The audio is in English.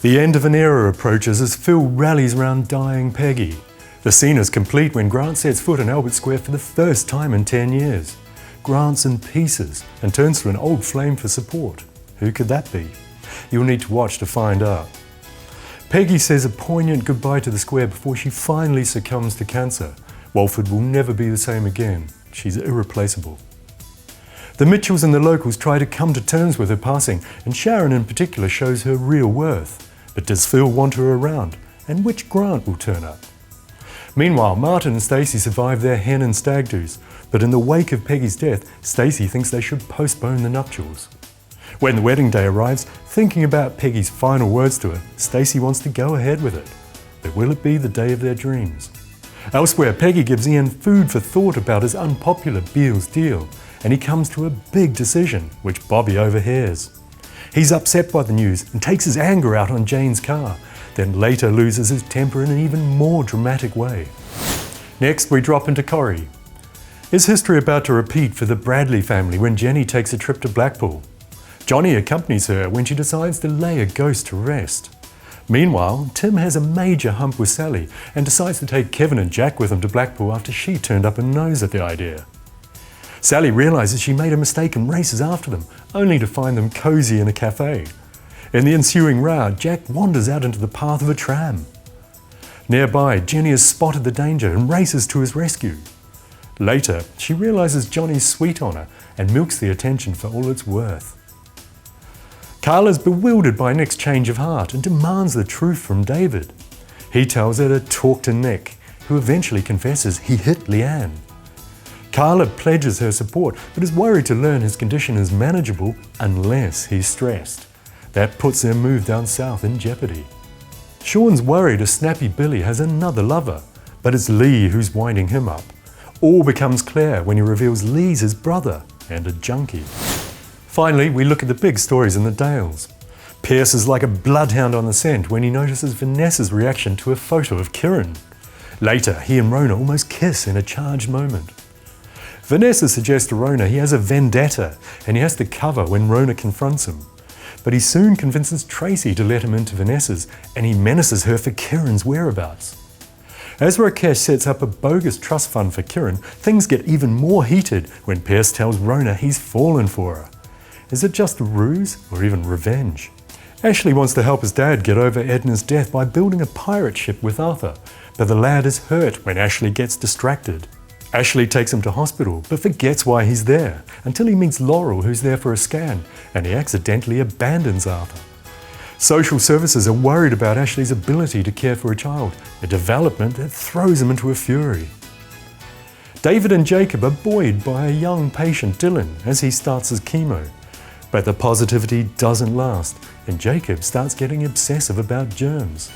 The end of an era approaches as Phil rallies around dying Peggy. The scene is complete when Grant sets foot in Albert Square for the first time in 10 years. Grant's in pieces and turns to an old flame for support. Who could that be? You'll need to watch to find out. Peggy says a poignant goodbye to the square before she finally succumbs to cancer. Walford will never be the same again. She's irreplaceable. The Mitchells and the locals try to come to terms with her passing, and Sharon in particular shows her real worth. But does Phil want her around? And which Grant will turn up? Meanwhile, Martin and Stacey survive their hen and stag do's, but in the wake of Peggy's death, Stacey thinks they should postpone the nuptials. When the wedding day arrives, thinking about Peggy's final words to her, Stacey wants to go ahead with it. But will it be the day of their dreams? Elsewhere, Peggy gives Ian food for thought about his unpopular Beale's deal, and he comes to a big decision, which Bobby overhears. He's upset by the news and takes his anger out on Jane's car, then later loses his temper in an even more dramatic way. Next, we drop into Corrie. Is history about to repeat for the Bradley family when Jenny takes a trip to Blackpool? Johnny accompanies her when she decides to lay a ghost to rest. Meanwhile, Tim has a major hump with Sally and decides to take Kevin and Jack with him to Blackpool after she turned up her nose at the idea. Sally realises she made a mistake and races after them, only to find them cosy in a cafe. In the ensuing row, Jack wanders out into the path of a tram. Nearby, Jenny has spotted the danger and races to his rescue. Later, she realises Johnny's sweet on her and milks the attention for all it's worth. Carla's bewildered by Nick's change of heart and demands the truth from David. He tells her to talk to Nick, who eventually confesses he hit Leanne. Carla pledges her support, but is worried to learn his condition is manageable unless he's stressed. That puts their move down south in jeopardy. Sean's worried a snappy Billy has another lover, but it's Lee who's winding him up. All becomes clear when he reveals Lee's his brother and a junkie. Finally, we look at the big stories in the Dales. Pierce is like a bloodhound on the scent when he notices Vanessa's reaction to a photo of Kieran. Later, he and Rona almost kiss in a charged moment. Vanessa suggests to Rona he has a vendetta and he has to cover when Rona confronts him. But he soon convinces Tracy to let him into Vanessa's and he menaces her for Kieran's whereabouts. As Rakesh sets up a bogus trust fund for Kieran, things get even more heated when Pierce tells Rona he's fallen for her. Is it just a ruse or even revenge? Ashley wants to help his dad get over Edna's death by building a pirate ship with Arthur, but the lad is hurt when Ashley gets distracted. Ashley takes him to hospital, but forgets why he's there, until he meets Laurel, who's there for a scan, and he accidentally abandons Arthur. Social services are worried about Ashley's ability to care for a child, a development that throws him into a fury. David and Jacob are buoyed by a young patient, Dylan, as he starts his chemo. But the positivity doesn't last, and Jacob starts getting obsessive about germs.